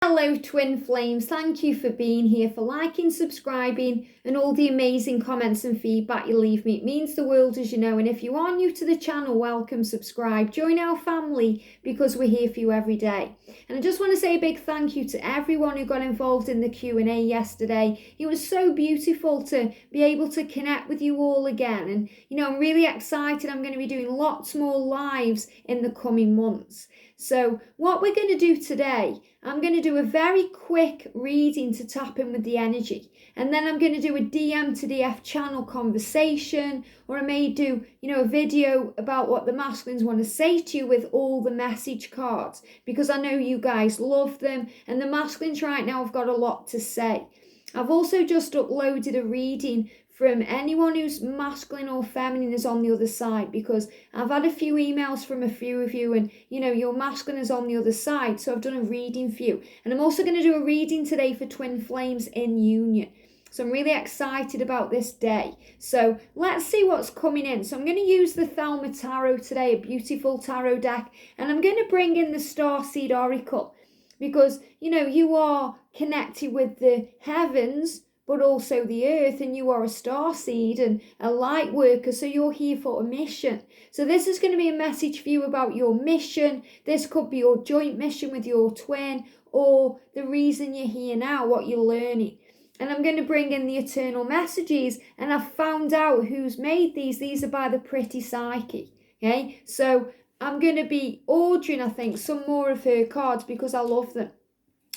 Hello twin flames, thank you for being here, for liking, subscribing and all the amazing comments and feedback you leave me. It means the world, as you know, and if you are new to the channel, welcome, subscribe, join our family because we're here for you every day. And I just want to say a big thank you to everyone who got involved in the Q&A yesterday. It was so beautiful to be able to connect with you all again, and I'm really excited. I'm going to be doing lots more lives in the coming months. So what we're going to do today, I'm going to do a very quick reading to tap in with the energy. And then I'm going to do a DM to DF channel conversation, or I may do, a video about what the masculines want to say to you with all the message cards, because I know you guys love them and the masculines right now have got a lot to say. I've also just uploaded a reading from anyone who's masculine or feminine is on the other side, because I've had a few emails from a few of you and your masculine is on the other side, so I've done a reading for you. And I'm also going to do a reading today for twin flames in union. So I'm really excited about this day. So let's see what's coming in. So I'm going to use the Thelema Tarot today, a beautiful tarot deck, and I'm going to bring in the Starseed Oracle, because you are connected with the heavens but also the earth, and you are a starseed and a light worker, so you're here for a mission. So this is going to be a message for you about your mission. This could be your joint mission with your twin, or the reason you're here now, what you're learning. And I'm going to bring in the eternal messages, and I've found out who's made these. These are by the pretty Psyche. Okay, so I'm going to be ordering, I think, some more of her cards because I love them.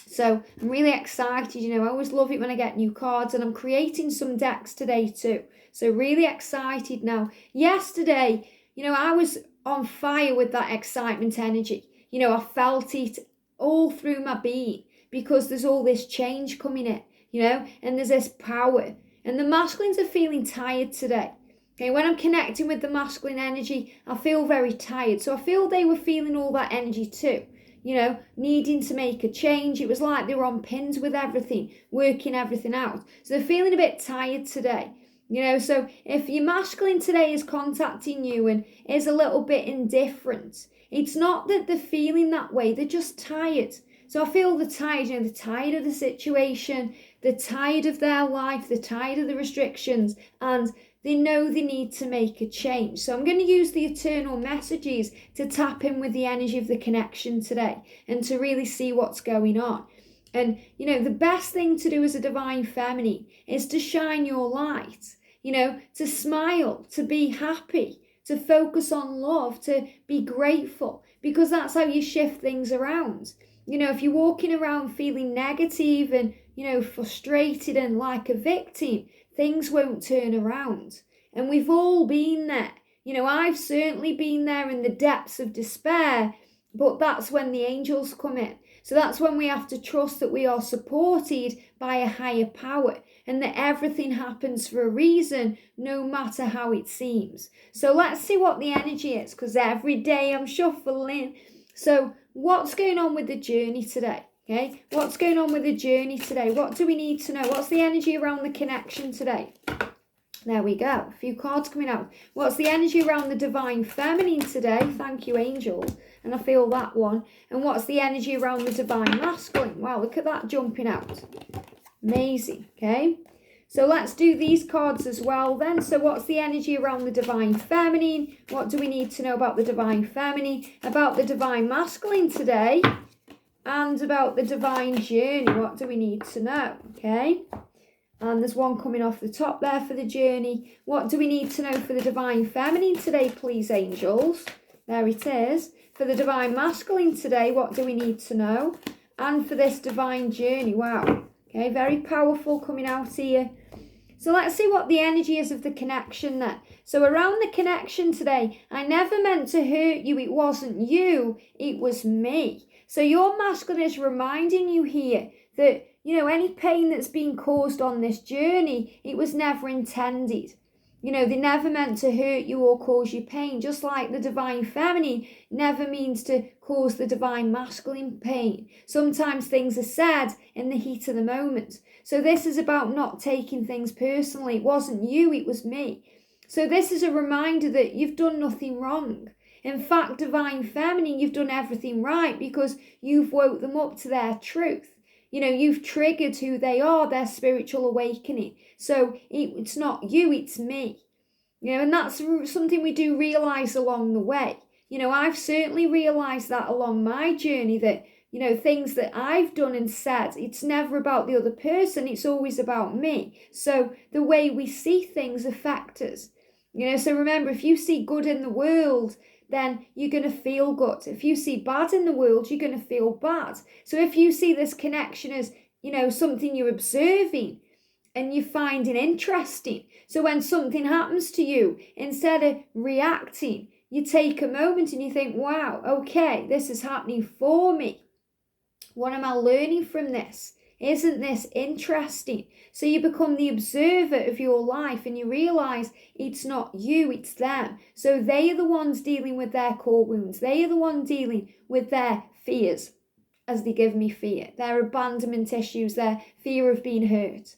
So I'm really excited. I always love it when I get new cards, and I'm creating some decks today too. So really excited now. Yesterday, I was on fire with that excitement energy. I felt it all through my being, because there's all this change coming in, and there's this power. And the masculines are feeling tired today. Okay, when I'm connecting with the masculine energy, I feel very tired. So I feel they were feeling all that energy too. Needing to make a change. It was like they were on pins with everything, working everything out. So they're feeling a bit tired today. So if your masculine today is contacting you and is a little bit indifferent, it's not that they're feeling that way, they're just tired. So I feel they're tired, they're tired of the situation, they're tired of their life, they're tired of the restrictions, and they know they need to make a change. So I'm going to use the eternal messages to tap in with the energy of the connection today and to really see what's going on. And, the best thing to do as a divine feminine is to shine your light, to smile, to be happy, to focus on love, to be grateful, because that's how you shift things around. If you're walking around feeling negative and, frustrated and like a victim, things won't turn around. And we've all been there. I've certainly been there in the depths of despair, but that's when the angels come in. So that's when we have to trust that we are supported by a higher power, and that everything happens for a reason, no matter how it seems. So let's see what the energy is, because every day I'm shuffling. So what's going on with the journey today? Okay, what's going on with the journey today? What do we need to know? What's the energy around the connection today? There we go. A few cards coming out. What's the energy around the divine feminine today? Thank you, angels. And I feel that one. And what's the energy around the divine masculine? Wow, look at that jumping out. Amazing. Okay. So let's do these cards as well then. So what's the energy around the divine feminine? What do we need to know about the divine feminine? About the divine masculine today? And about the divine journey, what do we need to know? Okay, and there's one coming off the top there for the journey. What do we need to know for the divine feminine today, please, angels? There it is. For the divine masculine today, what do we need to know? And for this divine journey, wow. Okay, very powerful coming out here. So let's see what the energy is of the connection then. So around the connection today, I never meant to hurt you. It wasn't you, it was me. So your masculine is reminding you here that, any pain that's been caused on this journey, it was never intended. They never meant to hurt you or cause you pain, just like the divine feminine never means to cause the divine masculine pain. Sometimes things are said in the heat of the moment. So this is about not taking things personally. It wasn't you, it was me. So this is a reminder that you've done nothing wrong. In fact, divine feminine, you've done everything right, because you've woke them up to their truth. you've triggered who they are, their spiritual awakening. So it's not you, it's me. And that's something we do realize along the way. I've certainly realized that along my journey, that things that I've done and said, it's never about the other person, it's always about me. So the way we see things affect us. So remember, if you see good in the world, then you're going to feel good. If you see bad in the world, you're going to feel bad. So if you see this connection as, something you're observing and you're finding interesting, so when something happens to you, instead of reacting, you take a moment and you think, wow, okay, this is happening for me. What am I learning from this? Isn't this interesting? So you become the observer of your life and you realize it's not you, it's them. So they are the ones dealing with their core wounds. They are the ones dealing with their fears, as they give me fear, their abandonment issues, their fear of being hurt.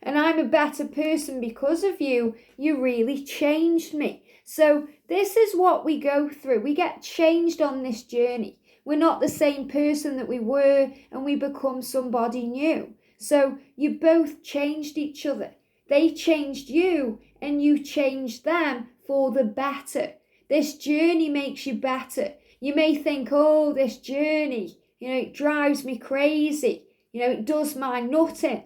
And I'm a better person because of you. You really changed me. So this is what we go through. We get changed on this journey. We're not the same person that we were, and we become somebody new. So you both changed each other. They changed you and you changed them for the better. This journey makes you better. You may think, oh, this journey, it drives me crazy. It does my nutting.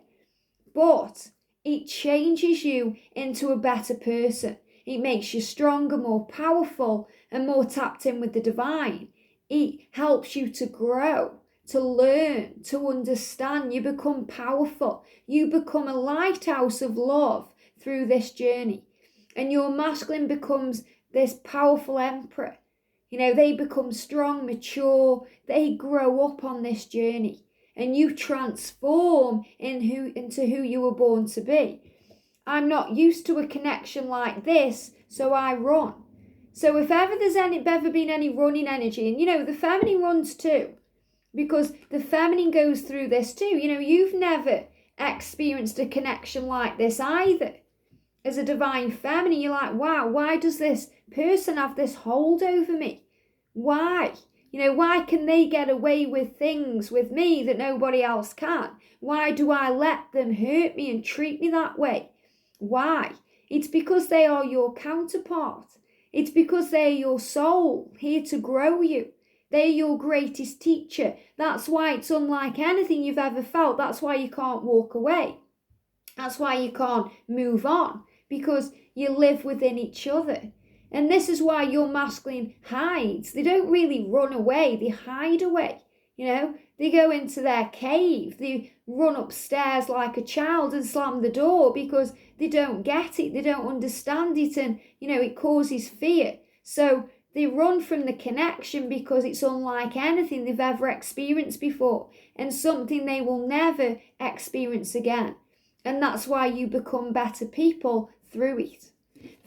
But it changes you into a better person. It makes you stronger, more powerful, and more tapped in with the divine. It helps you to grow, to learn, to understand. You become powerful. You become a lighthouse of love through this journey. And your masculine becomes this powerful emperor. They become strong, mature. They grow up on this journey. And you transform into who you were born to be. I'm not used to a connection like this, so I run. So if ever there's ever been any running energy, and the feminine runs too, because the feminine goes through this too. You've never experienced a connection like this either. As a divine feminine, you're like, wow, why does this person have this hold over me? Why? Why can they get away with things with me that nobody else can? Why do I let them hurt me and treat me that way? Why? It's because they are your counterpart. It's because they're your soul, here to grow you. They're your greatest teacher. That's why it's unlike anything you've ever felt. That's why you can't walk away. That's why you can't move on, because you live within each other. And this is why your masculine hides. They don't really run away, they hide away. They go into their cave, they run upstairs like a child and slam the door because they don't get it, they don't understand it, and it causes fear. So they run from the connection because it's unlike anything they've ever experienced before and something they will never experience again. And that's why you become better people through it.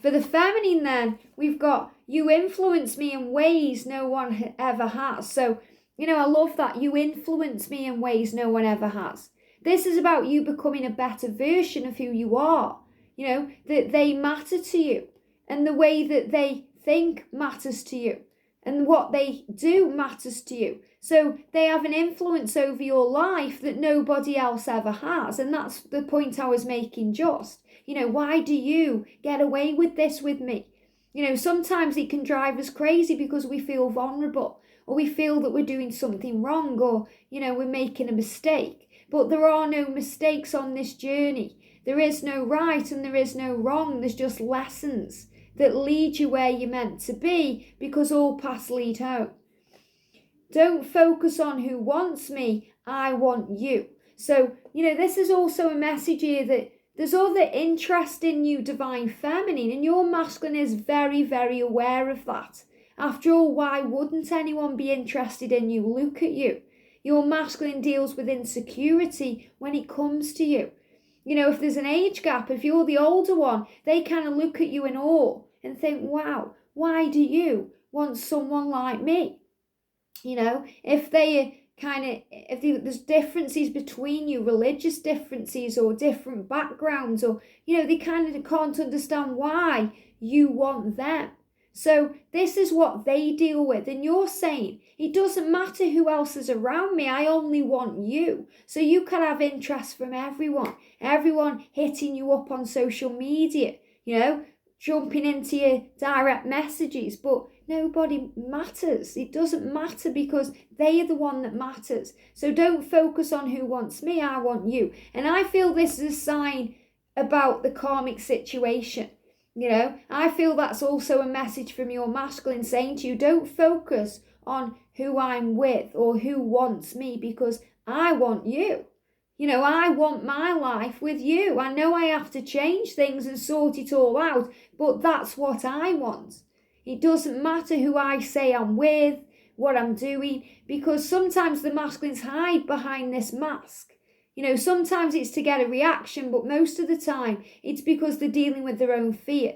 For the feminine then, we've got, you influence me in ways no one ever has. So, I love that. You influence me in ways no one ever has. This is about you becoming a better version of who you are. That they matter to you. And the way that they think matters to you. And what they do matters to you. So they have an influence over your life that nobody else ever has. And that's the point I was making just. Why do you get away with this with me? Sometimes it can drive us crazy because we feel vulnerable, or we feel that we're doing something wrong, or, we're making a mistake. But there are no mistakes on this journey. There is no right and there is no wrong. There's just lessons that lead you where you're meant to be, because all paths lead home. Don't focus on who wants me. I want you. So, this is also a message here that there's other interest in you, divine feminine, and your masculine is very, very aware of that. After all, why wouldn't anyone be interested in you? Look at you. Your masculine deals with insecurity when it comes to you. If there's an age gap, if you're the older one, they kind of look at you in awe and think, wow, why do you want someone like me? If there's differences between you, religious differences or different backgrounds, or, they kind of can't understand why you want them. So this is what they deal with. And you're saying, it doesn't matter who else is around me, I only want you. So you can have interest from everyone hitting you up on social media, jumping into your direct messages, but nobody matters. It doesn't matter because they are the one that matters. So don't focus on who wants me, I want you. And I feel this is a sign about the karmic situation. I feel that's also a message from your masculine saying to you, don't focus on who I'm with or who wants me, because I want you. I want my life with you. I know I have to change things and sort it all out, but that's what I want. It doesn't matter who I say I'm with, what I'm doing, because sometimes the masculines hide behind this mask. Sometimes it's to get a reaction, but most of the time it's because they're dealing with their own fear.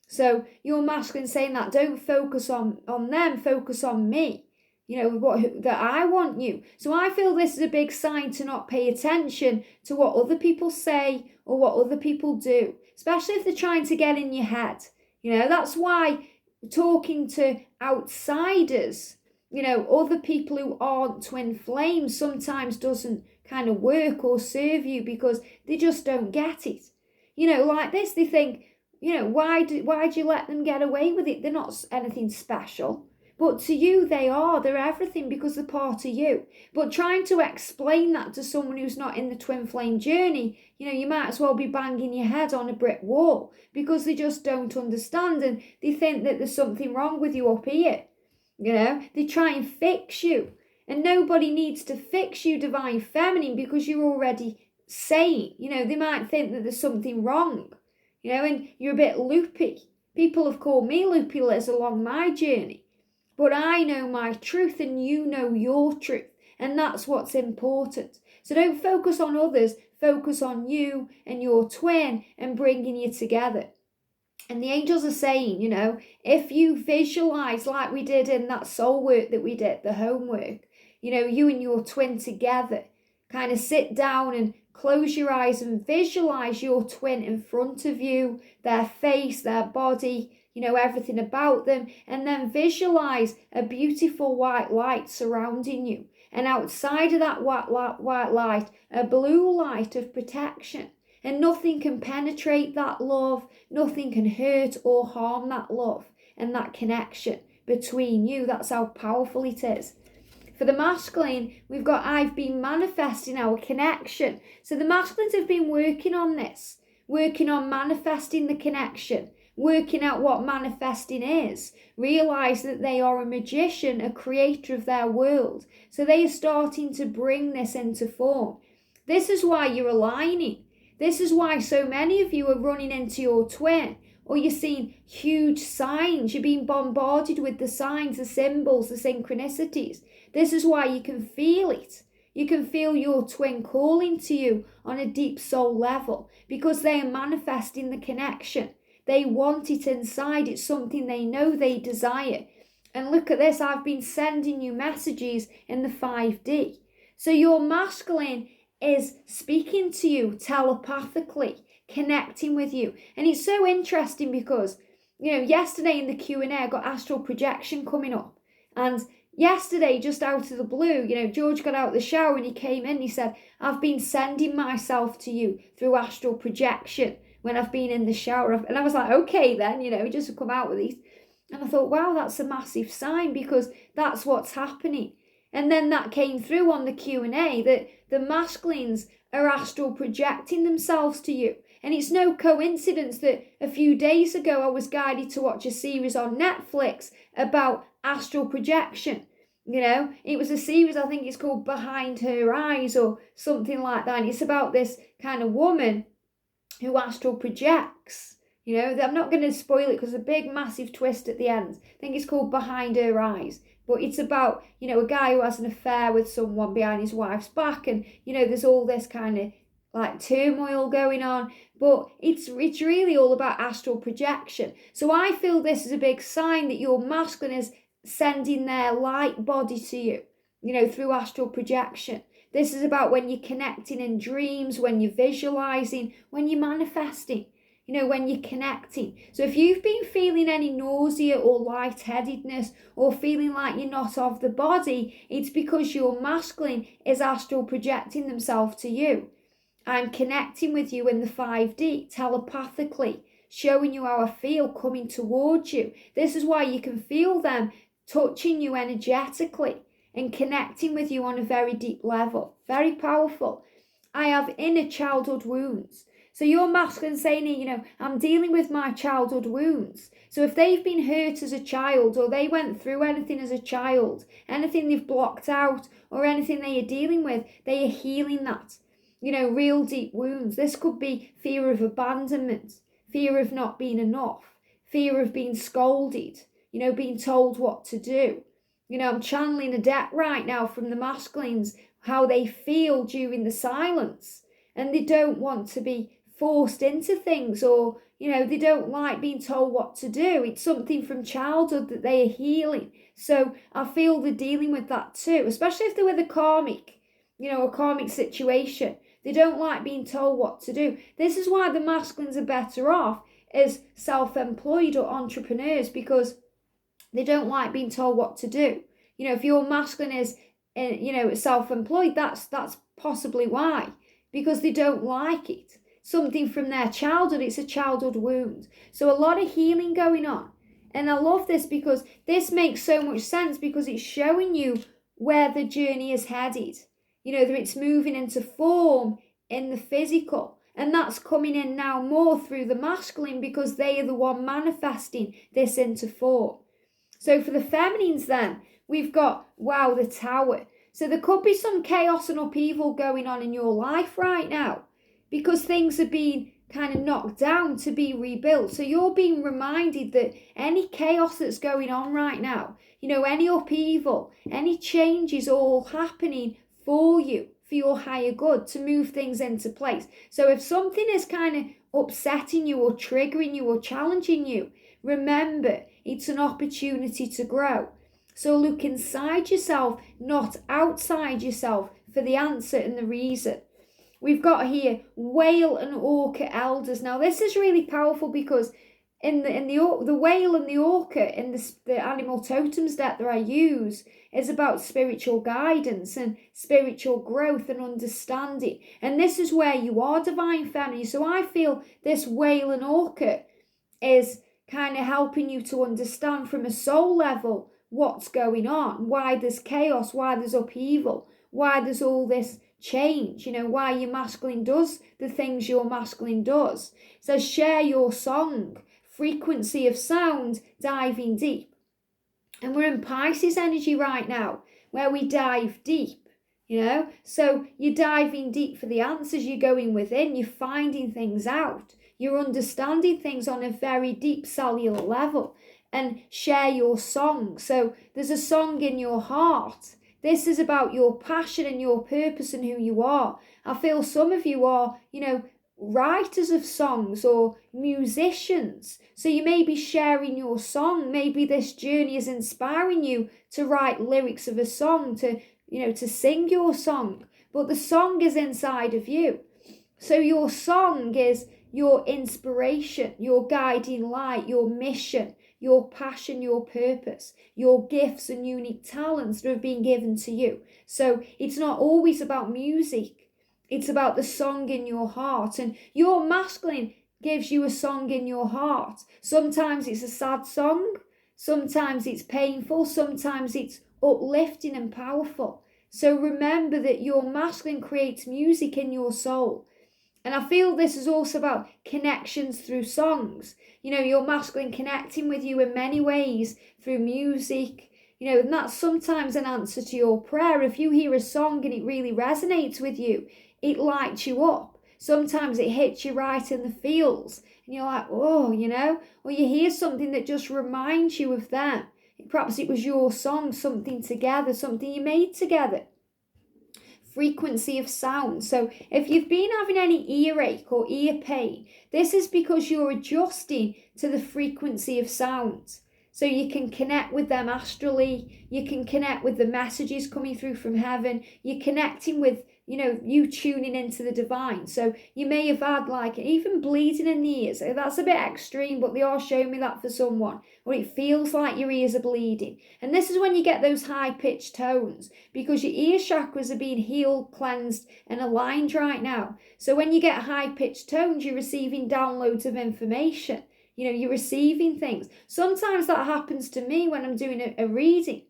So your masculine saying that, don't focus on them, focus on me. That I want you. So I feel this is a big sign to not pay attention to what other people say or what other people do, especially if they're trying to get in your head. That's why talking to outsiders, other people who aren't twin flames, sometimes doesn't kind of work or serve you, because they just don't get it. Like this, they think, why do you let them get away with it? They're not anything special. But to you, they're everything, because they're part of you. But trying to explain that to someone who's not in the twin flame journey, you might as well be banging your head on a brick wall, because they just don't understand, and they think that there's something wrong with you up here. They try and fix you. And nobody needs to fix you, divine feminine, because you're already sane. They might think that there's something wrong, and you're a bit loopy. People have called me loopy Liz along my journey. But I know my truth and you know your truth. And that's what's important. So don't focus on others. Focus on you and your twin and bringing you together. And the angels are saying, if you visualize like we did in that soul work that we did, the homework, you and your twin together, kind of sit down and close your eyes and visualize your twin in front of you, their face, their body, everything about them, and then visualize a beautiful white light surrounding you. And outside of that white light, a blue light of protection. And nothing can penetrate that love, nothing can hurt or harm that love and that connection between you. That's how powerful it is. For the masculine, we've got I've been manifesting our connection. So the masculines have been working on this, working on manifesting the connection, working out what manifesting is, realize that they are a magician, a creator of their world. So they are starting to bring this into form. This is why you're aligning. This is why so many of you are running into your twin, or you're seeing huge signs. You're being bombarded with the signs, the symbols, the synchronicities. This is why you can feel it. You can feel your twin calling to you on a deep soul level, because they are manifesting the connection. They want it inside. It's something they know they desire. And look at this. I've been sending you messages in the 5D. So your masculine is speaking to you telepathically, connecting with you. And it's so interesting because, yesterday in the Q&A, I got astral projection coming up. And yesterday, just out of the blue, George got out of the shower and he came in and he said, I've been sending myself to you through astral projection when I've been in the shower. And I was like, okay then, just come out with these. And I thought, wow, that's a massive sign, because that's what's happening. And then that came through on the Q&A that the masculines are astral projecting themselves to you. And it's no coincidence that a few days ago I was guided to watch a series on Netflix about astral projection. It was a series, I think it's called Behind Her Eyes or something like that. And it's about this kind of woman who astral projects. I'm not going to spoil it because there's a big massive twist at the end. I think it's called Behind Her Eyes. But it's about, a guy who has an affair with someone behind his wife's back. And, there's all this kind of like turmoil going on. But it's really all about astral projection. So I feel this is a big sign that your masculine is sending their light body to you, through astral projection. This is about when you're connecting in dreams, when you're visualizing, when you're manifesting. when you're connecting. So if you've been feeling any nausea or lightheadedness or feeling like you're not of the body, it's because your masculine is astral projecting themselves to you. I'm connecting with you in the 5D telepathically, showing you how I feel, coming towards you. This is why you can feel them touching you energetically and connecting with you on a very deep level. Very powerful. I have inner childhood wounds. So your masculine saying, I'm dealing with my childhood wounds. So if they've been hurt as a child, or they went through anything as a child, anything they've blocked out, or anything they are dealing with, they are healing that. Real deep wounds. This could be fear of abandonment, fear of not being enough, fear of being scolded, being told what to do. I'm channeling a deck right now from the masculines, how they feel during the silence, and they don't want to be forced into things, or, they don't like being told what to do. It's something from childhood that they are healing. So I feel they're dealing with that too, especially if they're with a karmic, a karmic situation. They don't like being told what to do. This is why the masculines are better off as self-employed or entrepreneurs, because they don't like being told what to do. If your masculine is, self-employed, that's possibly why, because they don't like it. Something from their childhood, it's a childhood wound. So a lot of healing going on. And I love this because this makes so much sense, because it's showing you where the journey is headed. That it's moving into form in the physical. And that's coming in now more through the masculine, because they are the one manifesting this into form. So for the feminines then, we've got, the Tower. So there could be some chaos and upheaval going on in your life right now, because things are being kind of knocked down to be rebuilt. So you're being reminded that any chaos that's going on right now, any upheaval, any change is all happening for you, for your higher good, to move things into place. So if something is kind of upsetting you or triggering you or challenging you, remember, it's an opportunity to grow. So look inside yourself, not outside yourself, for the answer and the reason. We've got here whale and orca elders. Now this is really powerful, because in the whale and the orca in the animal totems deck that I use is about spiritual guidance and spiritual growth and understanding. And this is where you are, divine feminine. So I feel this whale and orca is kind of helping you to understand from a soul level what's going on, why there's chaos, why there's upheaval, why there's all this change, why your masculine does the things your masculine does. It says share your song, frequency of sound, diving deep. And we're in Pisces energy right now, where we dive deep, so you're diving deep for the answers, you're going within, you're finding things out, you're understanding things on a very deep cellular level. And share your song. So there's a song in your heart. This is about your passion and your purpose and who you are. I feel some of you are, writers of songs or musicians. So you may be sharing your song. Maybe this journey is inspiring you to write lyrics of a song, to sing your song. But the song is inside of you. So your song is your inspiration, your guiding light, your mission, your passion, your purpose, your gifts and unique talents that have been given to you. So it's not always about music. It's about the song in your heart. And your masculine gives you a song in your heart. Sometimes it's a sad song. Sometimes it's painful. Sometimes it's uplifting and powerful. So remember that your masculine creates music in your soul. And I feel this is also about connections through songs. Your masculine connecting with you in many ways through music, and that's sometimes an answer to your prayer. If you hear a song and it really resonates with you, it lights you up. Sometimes it hits you right in the feels and you're like, oh, or you hear something that just reminds you of them. Perhaps it was your song, something together, something you made together. Frequency of sound. So if you've been having any earache or ear pain, this is because you're adjusting to the frequency of sound. So you can connect with them astrally, you can connect with the messages coming through from heaven, you're connecting with, you tuning into the divine. So you may have had like even bleeding in the ears. That's a bit extreme, but they are showing me that for someone, or it feels like your ears are bleeding. And this is when you get those high-pitched tones, because your ear chakras are being healed, cleansed, and aligned right now. So when you get high-pitched tones, you're receiving downloads of information. You're receiving things. Sometimes that happens to me when I'm doing a reading.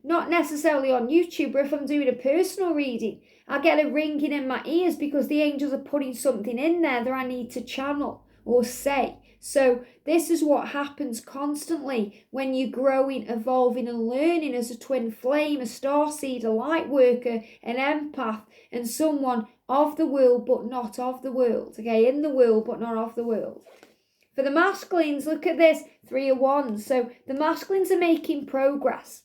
Not necessarily on YouTube, but if I'm doing a personal reading, I get a ringing in my ears because the angels are putting something in there that I need to channel or say. So this is what happens constantly when you're growing, evolving and learning as a twin flame, a starseed, a light worker, an empath, and someone of the world but not of the world. Okay, in the world but not of the world. For the masculines, look at this, 3 of Wands. So the masculines are making progress.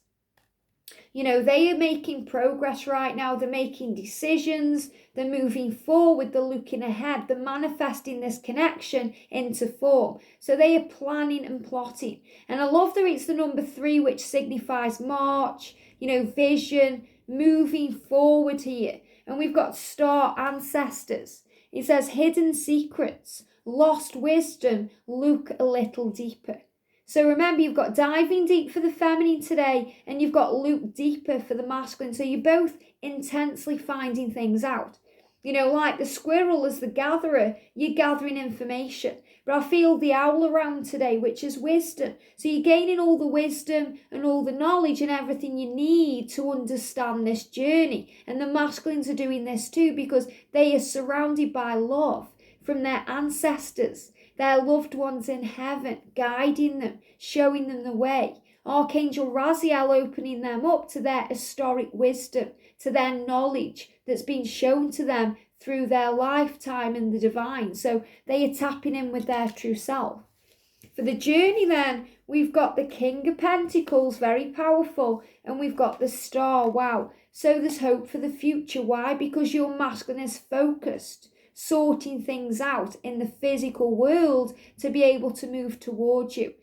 They are making progress right now. They're making decisions. They're moving forward. They're looking ahead. They're manifesting this connection into form. So they are planning and plotting. And I love that it's the number 3, which signifies march, vision, moving forward here. And we've got star ancestors. It says hidden secrets, lost wisdom, look a little deeper. So remember, you've got diving deep for the feminine today, and you've got look deeper for the masculine. So you're both intensely finding things out. Like the squirrel as the gatherer, you're gathering information. But I feel the owl around today, which is wisdom. So you're gaining all the wisdom and all the knowledge and everything you need to understand this journey. And the masculines are doing this too, because they are surrounded by love from their ancestors, their loved ones in heaven, guiding them, showing them the way. Archangel Raziel opening them up to their historic wisdom, to their knowledge that's been shown to them through their lifetime in the divine. So they are tapping in with their true self. For the journey then, we've got the King of Pentacles, very powerful, and we've got the Star. Wow. So there's hope for the future. Why? Because your masculine is focused, sorting things out in the physical world to be able to move towards you.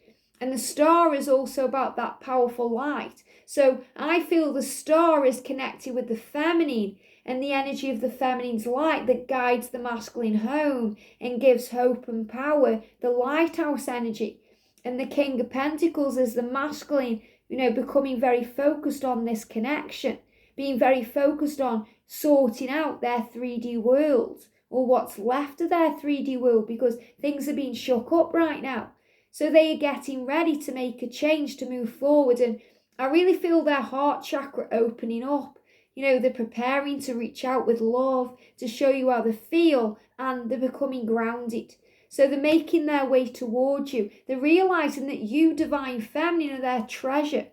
And the Star is also about that powerful light. So I feel the Star is connected with the feminine and the energy of the feminine's light that guides the masculine home and gives hope and power, the lighthouse energy. And the King of Pentacles is the masculine, becoming very focused on this connection, being very focused on sorting out their 3D world, or what's left of their 3D world, because things are being shook up right now. So they are getting ready to make a change, to move forward. And I really feel their heart chakra opening up. They're preparing to reach out with love, to show you how they feel, and they're becoming grounded. So they're making their way towards you. They're realizing that you, divine feminine, are their treasure.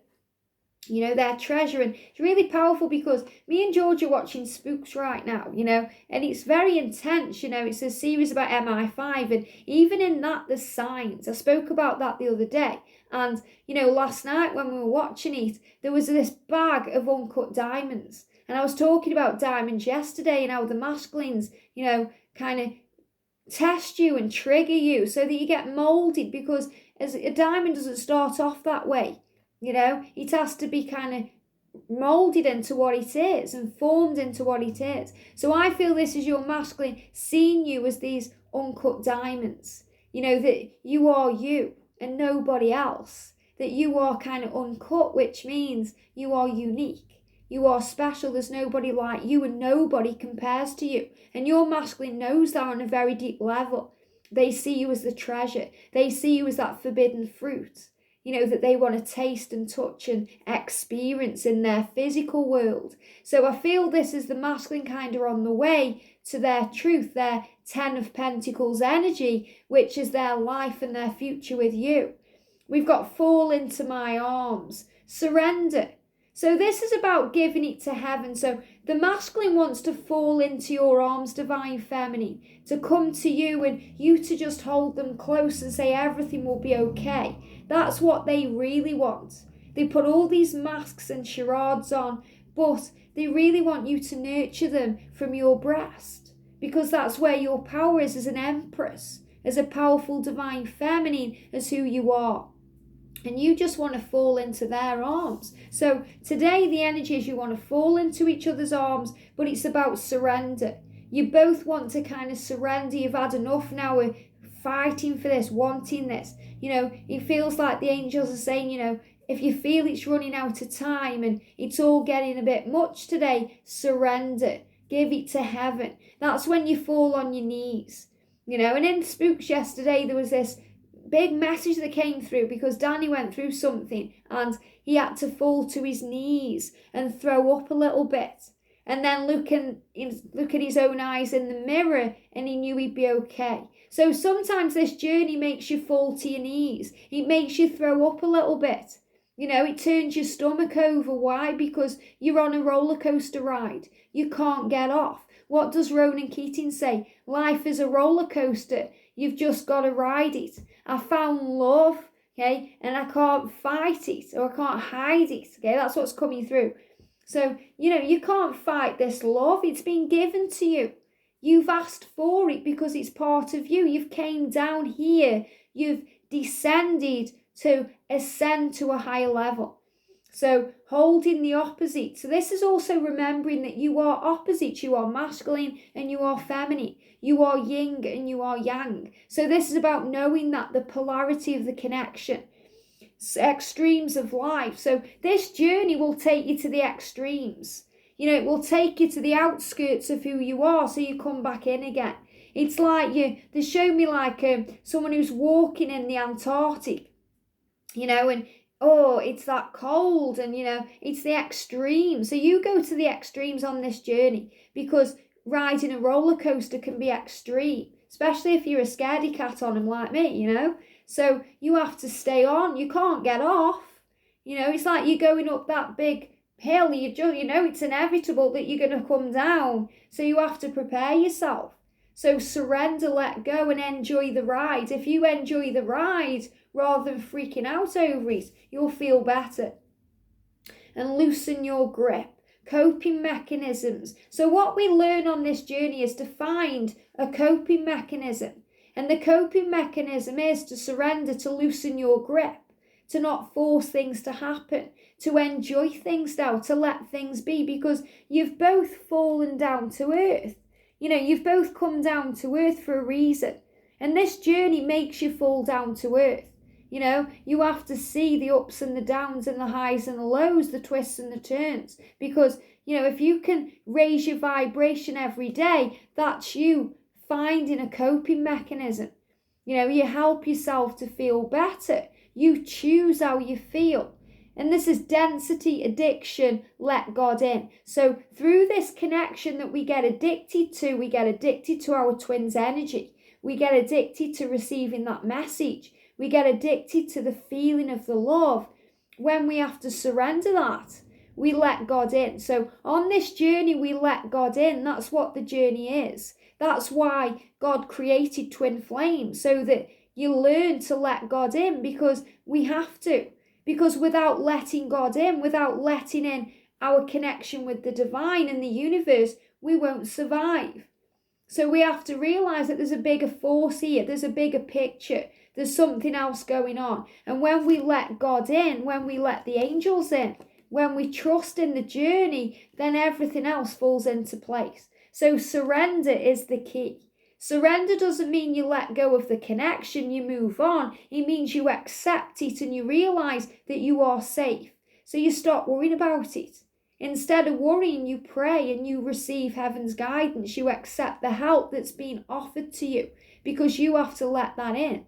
Their treasure. And it's really powerful because me and George are watching Spooks right now, and it's very intense. It's a series about MI5, and even in that there's signs. I spoke about that the other day, and last night when we were watching it, there was this bag of uncut diamonds, and I was talking about diamonds yesterday and how the masculines kind of test you and trigger you so that you get molded, because as a diamond doesn't start off that way. It has to be kind of molded into what it is and formed into what it is. So I feel this is your masculine seeing you as these uncut diamonds, that you are you and nobody else, that you are kind of uncut, which means you are unique, you are special, there's nobody like you and nobody compares to you. And your masculine knows that on a very deep level. They see you as the treasure. They see you as that forbidden fruit, that they want to taste and touch and experience in their physical world. So I feel this is the masculine kind of on the way to their truth, their 10 of Pentacles energy, which is their life and their future with you. We've got fall into my arms, surrender. So this is about giving it to heaven. So the masculine wants to fall into your arms, divine feminine, to come to you and you to just hold them close and say everything will be okay. That's what they really want. They put all these masks and charades on, but they really want you to nurture them from your breast, because that's where your power is as an empress, as a powerful divine feminine, as who you are. and you just want to fall into their arms. So today the energy is you want to fall into each other's arms, but it's about surrender. You both want to kind of surrender. You've had enough now of fighting for this, wanting this. It feels like the angels are saying, if you feel it's running out of time and it's all getting a bit much today, surrender. Give it to heaven. That's when you fall on your knees. And in Spooks yesterday, there was this big message that came through because Danny went through something and he had to fall to his knees and throw up a little bit. And then look at his own eyes in the mirror and he knew he'd be okay. So sometimes this journey makes you fall to your knees. It makes you throw up a little bit. It turns your stomach over. Why? Because you're on a roller coaster ride. You can't get off. What does Ronan Keating say? Life is a roller coaster. You've just got to ride it. I found love, okay, and I can't fight it or I can't hide it, okay? That's what's coming through. So, you can't fight this love. It's been given to you. You've asked for it because it's part of you. You've came down here. You've descended to ascend to a higher level. So holding the opposite. So this is also remembering that you are opposite. You are masculine and you are feminine. You are yin and you are yang. So this is about knowing that the polarity of the connection. Extremes of life. So this journey will take you to the extremes. It will take you to the outskirts of who you are so you come back in again. It's like they show me like someone who's walking in the Antarctic. And it's that cold and, it's the extreme. So you go to the extremes on this journey because riding a roller coaster can be extreme, especially if you're a scaredy cat on them like me, So you have to stay on. You can't get off. It's like you're going up that big hill. It's inevitable that you're going to come down. So you have to prepare yourself. So surrender, let go and enjoy the ride. If you enjoy the ride, rather than freaking out over it, you'll feel better. And loosen your grip. Coping mechanisms. So what we learn on this journey is to find a coping mechanism. And the coping mechanism is to surrender, to loosen your grip, to not force things to happen, to enjoy things now, to let things be, because you've both fallen down to earth. You've both come down to earth for a reason. And this journey makes you fall down to earth. You have to see the ups and the downs and the highs and the lows, the twists and the turns. Because, if you can raise your vibration every day, that's you finding a coping mechanism. You help yourself to feel better. You choose how you feel. And this is density, addiction, let God in. So through this connection that we get addicted to our twin's energy. We get addicted to receiving that message. We get addicted to the feeling of the love. When we have to surrender that, we let God in. So on this journey, we let God in. That's what the journey is. That's why God created twin flames, so that you learn to let God in, because we have to. Because without letting God in, without letting in our connection with the divine and the universe, we won't survive. So we have to realize that there's a bigger force here. There's a bigger picture. There's something else going on. And when we let God in, when we let the angels in, when we trust in the journey, then everything else falls into place. So surrender is the key. Surrender doesn't mean you let go of the connection, you move on. It means you accept it and you realize that you are safe. So you stop worrying about it. Instead of worrying, you pray and you receive heaven's guidance. You accept the help that's been offered to you, because you have to let that in.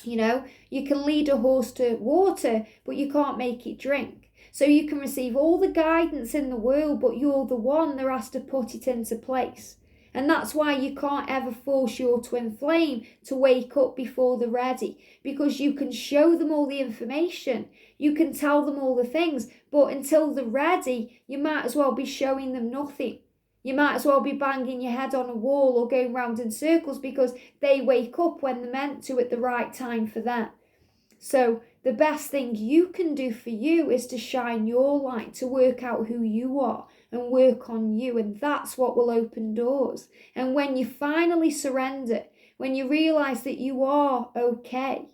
You can lead a horse to water, but you can't make it drink. So you can receive all the guidance in the world, but you're the one that has to put it into place. And that's why you can't ever force your twin flame to wake up before they're ready, because you can show them all the information. You can tell them all the things, but until they're ready, you might as well be showing them nothing. You might as well be banging your head on a wall or going round in circles, because they wake up when they're meant to at the right time for them. So the best thing you can do for you is to shine your light, to work out who you are and work on you. And that's what will open doors. And when you finally surrender, when you realize that you are okay,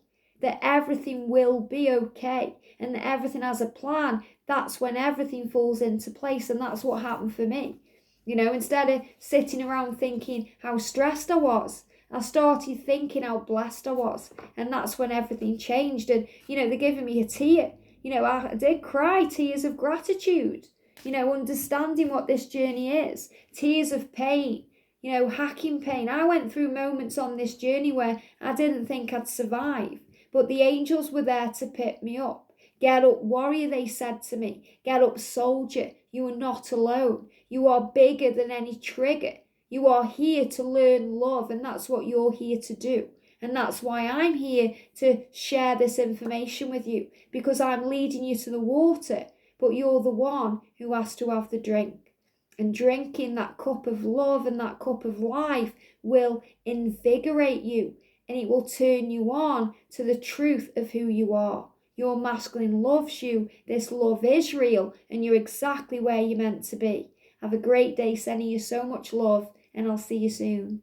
that everything will be okay and that everything has a plan, that's when everything falls into place. And that's what happened for me. You know, instead of sitting around thinking how stressed I was, I started thinking how blessed I was. And that's when everything changed. And, you know, they're giving me a tear. You know, I did cry tears of gratitude, you know, understanding what this journey is, tears of pain, you know, hacking pain. I went through moments on this journey where I didn't think I'd survive, but the angels were there to pick me up. Get up, warrior, they said to me. Get up, soldier. You are not alone. You are bigger than any trigger. You are here to learn love, and that's what you're here to do. And that's why I'm here to share this information with you, because I'm leading you to the water, but you're the one who has to have the drink. And drinking that cup of love and that cup of life will invigorate you, and it will turn you on to the truth of who you are. Your masculine loves you. This love is real, and you're exactly where you're meant to be. Have a great day, sending you so much love, and I'll see you soon.